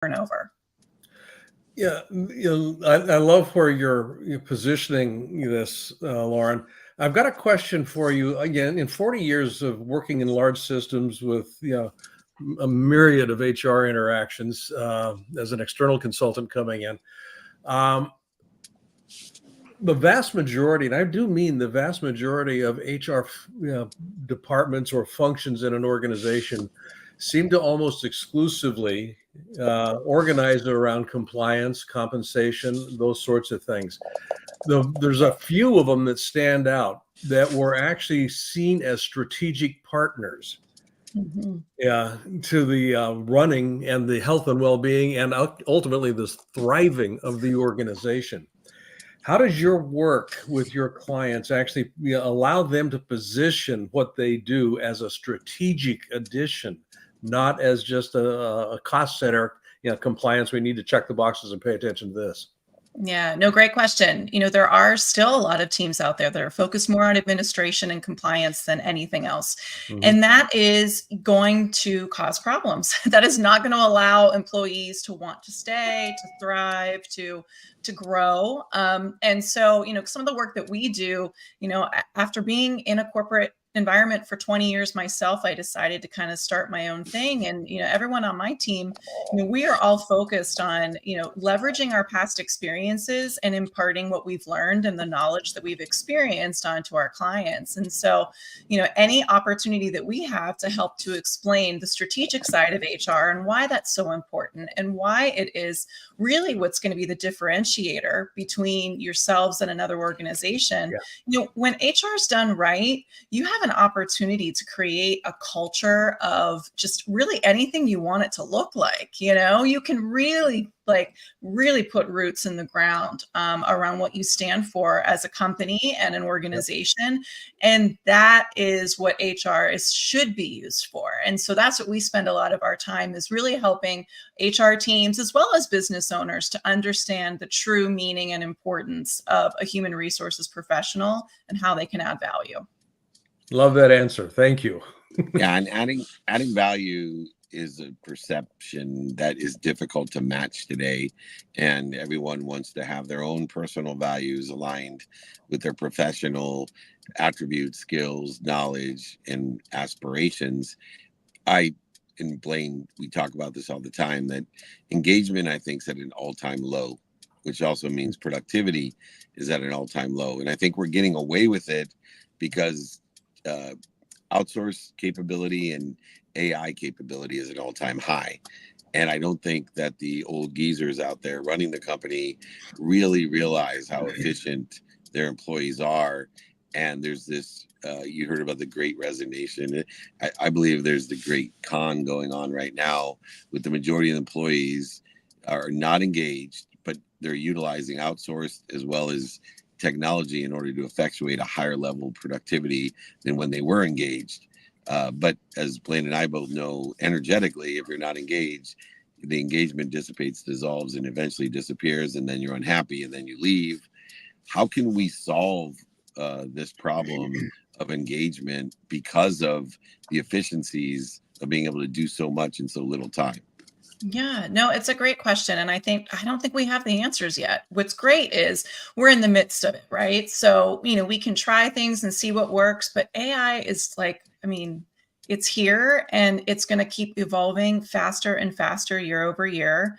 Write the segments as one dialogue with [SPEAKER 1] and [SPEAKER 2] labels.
[SPEAKER 1] over.
[SPEAKER 2] Yeah, I love where you're positioning this, Lauren. I've got a question for you. Again, in 40 years of working in large systems with a myriad of HR interactions as an external consultant coming in, um, the vast majority, and I do mean the vast majority of HR departments or functions in an organization seem to almost exclusively organize around compliance, compensation, those sorts of things. There's a few of them that stand out that were actually seen as strategic partners to the running and the health and well-being and ultimately the thriving of the organization. How does your work with your clients actually allow them to position what they do as a strategic addition, not as just a cost center, compliance, we need to check the boxes and pay attention to this?
[SPEAKER 1] Yeah, no, great question. There are still a lot of teams out there that are focused more on administration and compliance than anything else.
[SPEAKER 2] Mm-hmm.
[SPEAKER 1] And that is going to cause problems. That is not going to allow employees to want to stay, to thrive, to grow. And so, some of the work that we do, after being in a corporate environment for 20 years myself, I decided to kind of start my own thing. And, everyone on my team, we are all focused on, leveraging our past experiences and imparting what we've learned and the knowledge that we've experienced onto our clients. And so, any opportunity that we have to help to explain the strategic side of HR and why that's so important and why it is really what's going to be the differentiator between yourselves and another organization. Yeah. When HR is done right, you have an opportunity to create a culture of just really anything you want it to look like. You can really put roots in the ground around what you stand for as a company and an organization. And that is what HR should be used for. And so that's what we spend a lot of our time is really helping HR teams as well as business owners to understand the true meaning and importance of a human resources professional and how they can add value.
[SPEAKER 2] Love that answer. Thank you.
[SPEAKER 3] Yeah, and adding value is a perception that is difficult to match today, and everyone wants to have their own personal values aligned with their professional attributes, skills, knowledge, and aspirations. And Blaine, we talk about this all the time, that engagement, I think, is at an all-time low, which also means productivity is at an all-time low. And I think we're getting away with it because outsource capability and AI capability is an all-time high. And I don't think that the old geezers out there running the company really realize how efficient their employees are. And there's this, you heard about the great resignation. I believe there's the great con going on right now with the majority of employees are not engaged, but they're utilizing outsourced as well as technology in order to effectuate a higher level of productivity than when they were engaged. But as Blaine and I both know, energetically, if you're not engaged, the engagement dissipates, dissolves, and eventually disappears, and then you're unhappy, and then you leave. How can we solve this problem of engagement because of the efficiencies of being able to do so much in so little time?
[SPEAKER 1] Yeah, no, it's a great question. And I don't think we have the answers yet. What's great is we're in the midst of it, right? So, we can try things and see what works, but AI is it's here and it's going to keep evolving faster and faster year over year.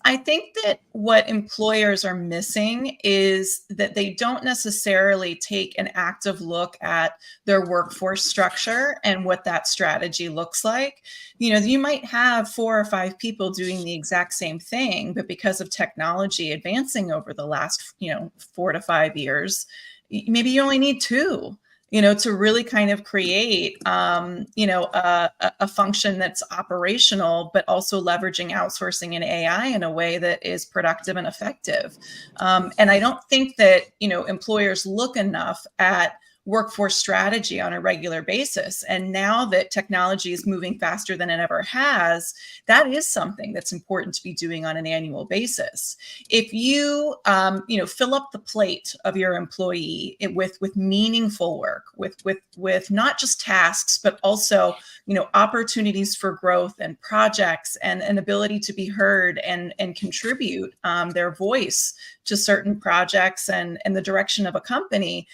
[SPEAKER 1] I think that what employers are missing is that they don't necessarily take an active look at their workforce structure and what that strategy looks like. You might have 4 or 5 people doing the exact same thing, but because of technology advancing over the last, 4 to 5 years, maybe you only need 2. To really kind of create, a function that's operational, but also leveraging outsourcing and AI in a way that is productive and effective. And I don't think that, employers look enough at workforce strategy on a regular basis. And now that technology is moving faster than it ever has, that is something that's important to be doing on an annual basis. If you, fill up the plate of your employee with meaningful work, with not just tasks, but also, opportunities for growth and projects and an ability to be heard and contribute their voice to certain projects and the direction of a company,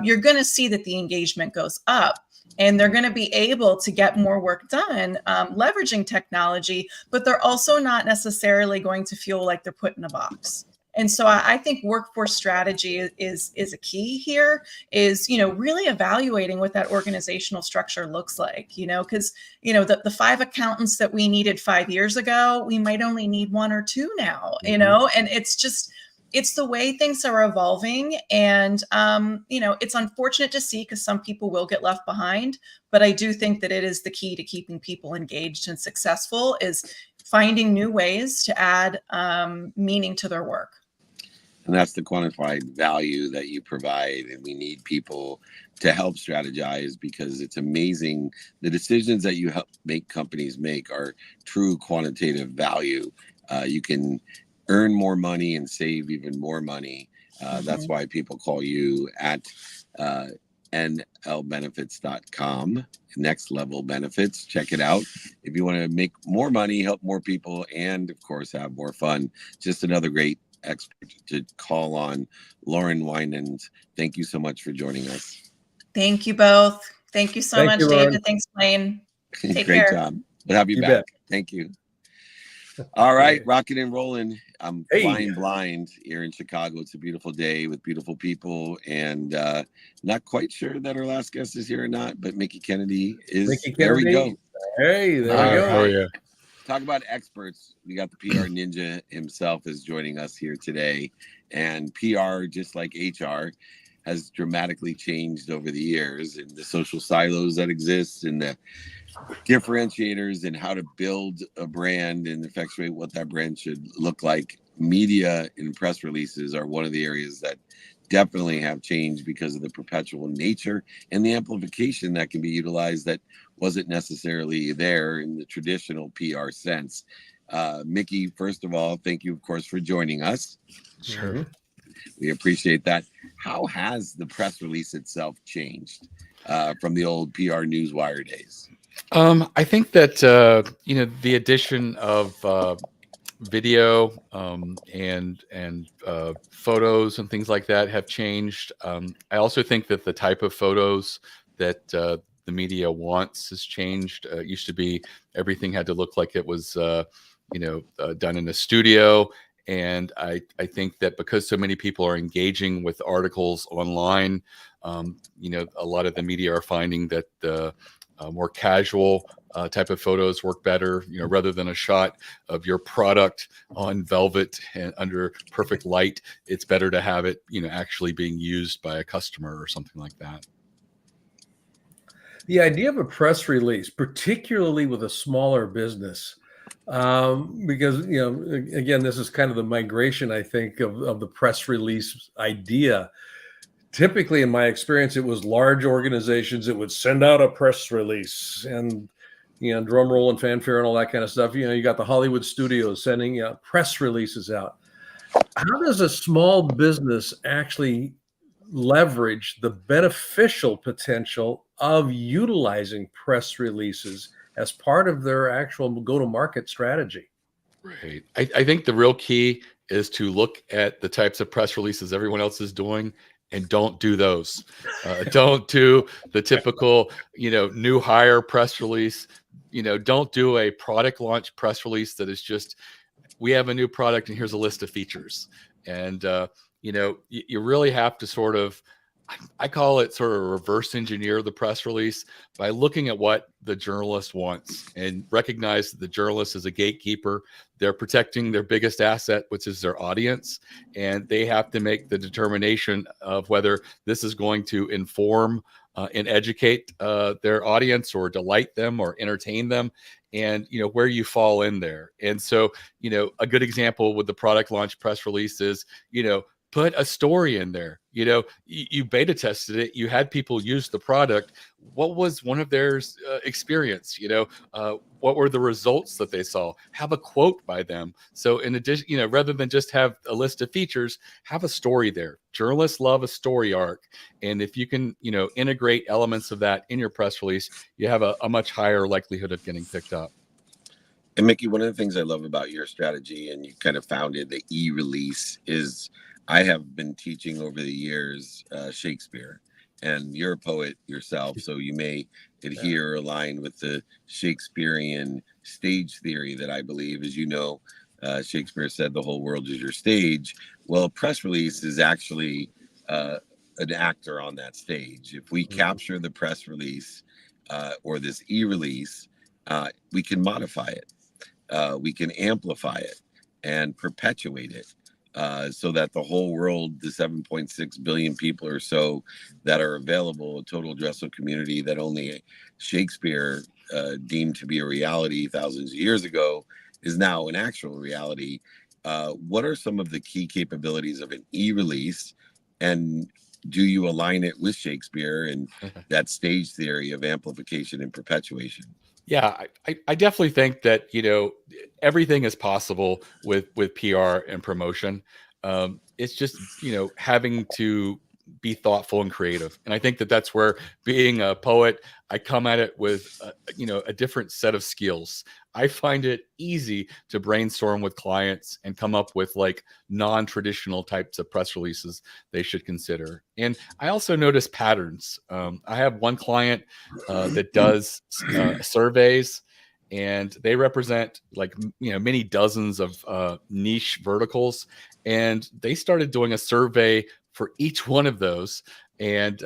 [SPEAKER 1] you're going to see that the engagement goes up. And they're going to be able to get more work done leveraging technology, but they're also not necessarily going to feel like they're put in a box. And so I think workforce strategy is a key here, is, really evaluating what that organizational structure looks like, because, the 5 accountants that we needed 5 years ago, we might only need 1 or 2 now, and it's the way things are evolving. And, it's unfortunate to see, because some people will get left behind, but I do think that it is the key to keeping people engaged and successful, is finding new ways to add meaning to their work.
[SPEAKER 3] And that's the quantified value that you provide. And we need people to help strategize, because it's amazing. The decisions that you help make companies make are true quantitative value. You can earn more money and save even more money. That's why people call you at nlbenefits.com, next level benefits. Check it out if you want to make more money, help more people, and of course have more fun. Just another great expert to call on. Lauren Winans, thank you so much for joining us.
[SPEAKER 1] Thank you both. Thank you so much,
[SPEAKER 2] Lauren.
[SPEAKER 1] David. Thanks, Blaine. Take
[SPEAKER 3] Great
[SPEAKER 1] care.
[SPEAKER 3] job. We'll have you back.
[SPEAKER 2] Bet.
[SPEAKER 3] Thanking you. All right, rocking and rolling. I'm flying
[SPEAKER 2] Hey.
[SPEAKER 3] blind here in Chicago. It's a beautiful day with beautiful people, and not quite sure that our last guest is here or not, but Mickey Kennedy is.
[SPEAKER 2] Mickey
[SPEAKER 3] There we
[SPEAKER 2] Kennedy.
[SPEAKER 3] go.
[SPEAKER 2] Hey, there we go.
[SPEAKER 4] How are you?
[SPEAKER 3] Talk about experts. We got the PR ninja himself is joining us here today. And PR, just like HR, has dramatically changed over the years, and the social silos that exist and the differentiators and how to build a brand and effectuate what that brand should look like. Media and press releases are one of the areas that definitely have changed because of the perpetual nature and the amplification that can be utilized that wasn't necessarily there in the traditional PR sense. Mickey, first of all, thank you, of course, for joining us.
[SPEAKER 4] Sure.
[SPEAKER 3] We appreciate that. How has the press release itself changed from the old PR newswire days?
[SPEAKER 4] I think that the addition of video and photos and things like that have changed. I also think that the type of photos that the media wants has changed. It used to be everything had to look like it was done in a studio. And I think that because so many people are engaging with articles online, a lot of the media are finding that the more casual type of photos work better, rather than a shot of your product on velvet and under perfect light. It's better to have it, actually being used by a customer or something like that.
[SPEAKER 2] The idea of a press release, particularly with a smaller business, because, again, this is kind of the migration, I think, of the press release idea. Typically, in my experience, it was large organizations that would send out a press release, and drum roll and fanfare and all that kind of stuff. You got the Hollywood studios sending press releases out. How does a small business actually leverage the beneficial potential of utilizing press releases as part of their actual go-to-market strategy?
[SPEAKER 4] Right. I think the real key is to look at the types of press releases everyone else is doing and don't do those. Don't do the typical, new hire press release. Don't do a product launch press release that is just, we have a new product and here's a list of features. And, you really have to sort of, I call it sort of reverse engineer the press release by looking at what the journalist wants and recognize that the journalist is a gatekeeper. They're protecting their biggest asset, which is their audience. And they have to make the determination of whether this is going to inform and educate their audience or delight them or entertain them, and where you fall in there. And so, a good example with the product launch press release is, put a story in there. You beta tested it. You had people use the product. What was one of their experience? What were the results that they saw? Have a quote by them. So in addition, rather than just have a list of features, have a story there. Journalists love a story arc. And if you can, integrate elements of that in your press release, you have a much higher likelihood of getting picked up.
[SPEAKER 3] And Mickey, one of the things I love about your strategy, and you kind of founded the e-release, is I have been teaching over the years Shakespeare, and you're a poet yourself, so you may adhere or align with the Shakespearean stage theory that I believe, as you know, Shakespeare said the whole world is your stage. Well, a press release is actually an actor on that stage. If we capture the press release or this e-release, we can modify it. We can amplify it and perpetuate it so that the whole world, the 7.6 billion people or so that are available, a total addressable community that only Shakespeare deemed to be a reality thousands of years ago, is now an actual reality. What are some of the key capabilities of an e-release, and do you align it with Shakespeare and that stage theory of amplification and perpetuation?
[SPEAKER 4] Yeah, I definitely think that, everything is possible with PR and promotion. It's just, having to be thoughtful and creative. And I think that that's where, being a poet, I come at it with, a different set of skills. I find it easy to brainstorm with clients and come up with like non-traditional types of press releases they should consider. And I also notice patterns. I have one client that does surveys, and they represent like, many dozens of niche verticals. And they started doing a survey for each one of those. And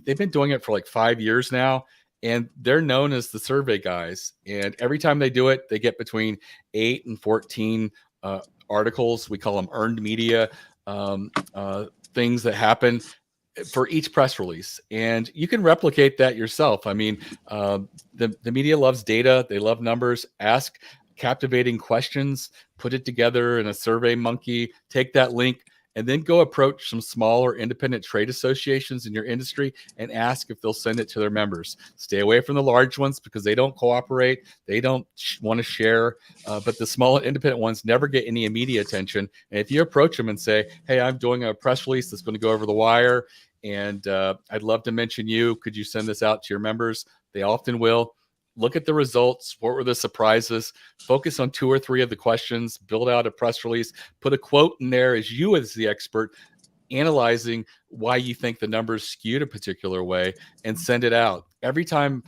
[SPEAKER 4] they've been doing it for like 5 years now. And they're known as the survey guys. And every time they do it, they get between 8 and 14 articles. We call them earned media, things that happen for each press release. And you can replicate that yourself. I mean, the media loves data. They love numbers. Ask captivating questions, put it together in a Survey Monkey, take that link, and then go approach some smaller independent trade associations in your industry and ask if they'll send it to their members. Stay away from the large ones because they don't cooperate. They don't want to share. But the small independent ones never get any immediate attention. And if you approach them and say, hey, I'm doing a press release that's going to go over the wire, and I'd love to mention you. Could you send this out to your members? They often will. Look at the results. What were the surprises? Focus on 2 or 3 of the questions, build out a press release, put a quote in there as you as the expert, analyzing why you think the numbers skewed a particular way, and send it out. Every time,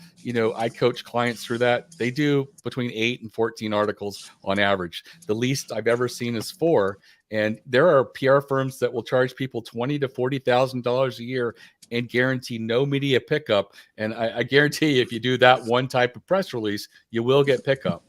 [SPEAKER 4] I coach clients through that, they do between 8 and 14 articles on average. The least I've ever seen is 4. And there are PR firms that will charge people $20,000 to $40,000 a year and guarantee no media pickup. And I guarantee if you do that one type of press release, you will get pickup.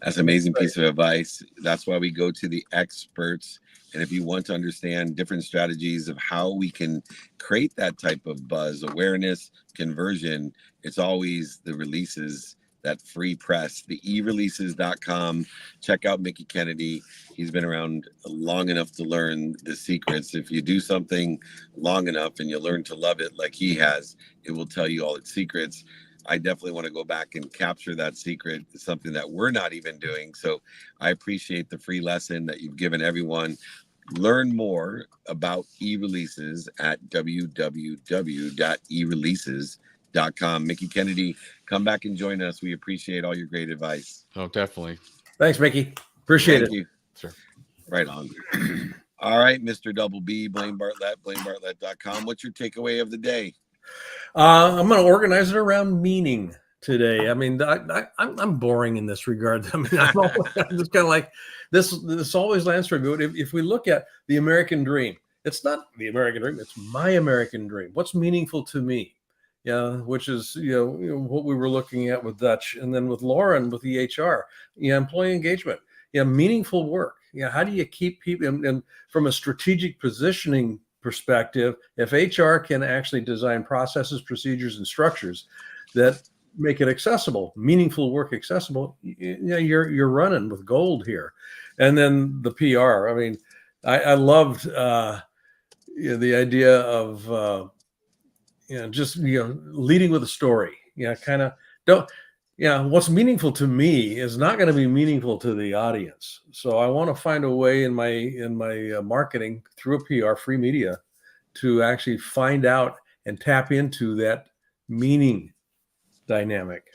[SPEAKER 3] That's an amazing piece of advice. That's why we go to the experts. And if you want to understand different strategies of how we can create that type of buzz, awareness, conversion, it's always the releases, that free press, the ereleases.com. Check out Mickey Kennedy. He's been around long enough to learn the secrets. If you do something long enough and you learn to love it like he has, it will tell you all its secrets. I definitely want to go back and capture that secret. It's something that we're not even doing. So I appreciate the free lesson that you've given everyone. Learn more about e-releases at www.ereleases.com. Mickey Kennedy, come back and join us. We appreciate all your great advice.
[SPEAKER 4] Oh, definitely.
[SPEAKER 2] Thanks, Mickey. Appreciate it.
[SPEAKER 3] Thank you.
[SPEAKER 4] Sure.
[SPEAKER 3] Right on. All right, Mr. Double B, Blaine Bartlett, BlaineBartlett.com. What's your takeaway of the day?
[SPEAKER 2] I'm going to organize it around meaning today. I mean, I'm boring in this regard. I mean, I'm just kind of like this always lands for me. If we look at the American dream, it's not the American dream. It's my American dream. What's meaningful to me? Yeah, which is, what we were looking at with Dutch, and then with Lauren, with the HR, employee engagement, meaningful work. How do you keep people, and from a strategic positioning perspective, if HR can actually design processes, procedures, and structures that make it accessible, meaningful work accessible, you're running with gold here. And then the PR. I mean, I loved the idea of just leading with a story. Kind of don't. What's meaningful to me is not going to be meaningful to the audience. So I want to find a way in my marketing through a PR, free media, to actually find out and tap into that meaning dynamic.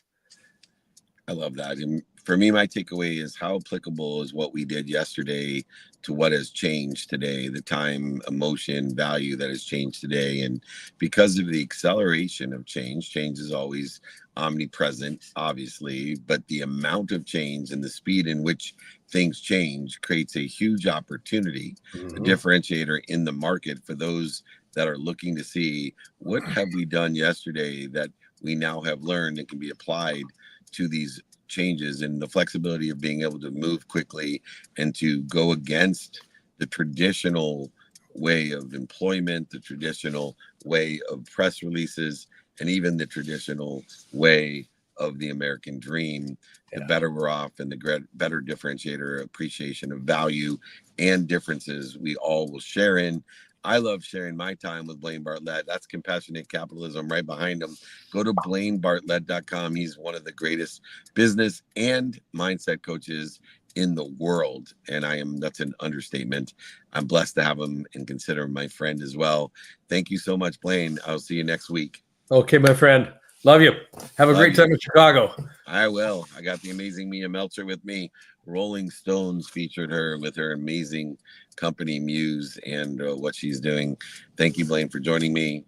[SPEAKER 3] I love that. And for me, my takeaway is how applicable is what we did yesterday to what has changed today, the time, emotion, value that has changed today. And because of the acceleration of change is always omnipresent, obviously, but the amount of change and the speed in which things change creates a huge opportunity, a differentiator in the market for those that are looking to see what have we done yesterday that we now have learned and can be applied to these changes, and the flexibility of being able to move quickly and to go against the traditional way of employment, the traditional way of press releases, and even the traditional way of the American dream. The better we're off, and the better differentiator, appreciation of value and differences we all will share in. I love sharing my time with Blaine Bartlett. That's compassionate capitalism right behind him. Go to blainebartlett.com. He's one of the greatest business and mindset coaches in the world. And that's an understatement. I'm blessed to have him and consider him my friend as well. Thank you so much, Blaine. I'll see you next week.
[SPEAKER 2] Okay, my friend. Love you. Have a great time in Chicago.
[SPEAKER 3] I will. I got the amazing Mia Meltzer with me. Rolling Stones featured her with her amazing company Muse and what she's doing. Thank you, Blaine, for joining me.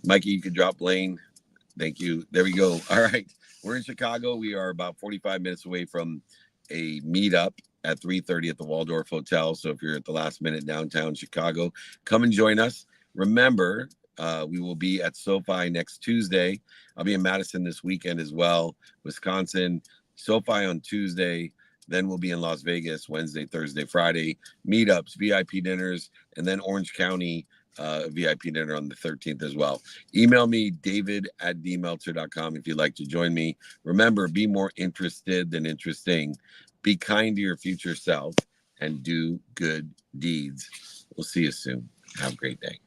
[SPEAKER 3] Mikey, you could drop Blaine. Thank you. There we go. All right. We're in Chicago. We are about 45 minutes away from a meetup at 3:30 at the Waldorf Hotel. So if you're at the last minute downtown Chicago, come and join us. Remember, we will be at SoFi next Tuesday. I'll be in Madison this weekend as well, Wisconsin. SoFi on Tuesday. Then we'll be in Las Vegas Wednesday, Thursday, Friday. Meetups, VIP dinners, and then Orange County VIP dinner on the 13th as well. Email me, david@dmeltzer.com, if you'd like to join me. Remember, be more interested than interesting. Be kind to your future self and do good deeds. We'll see you soon. Have a great day.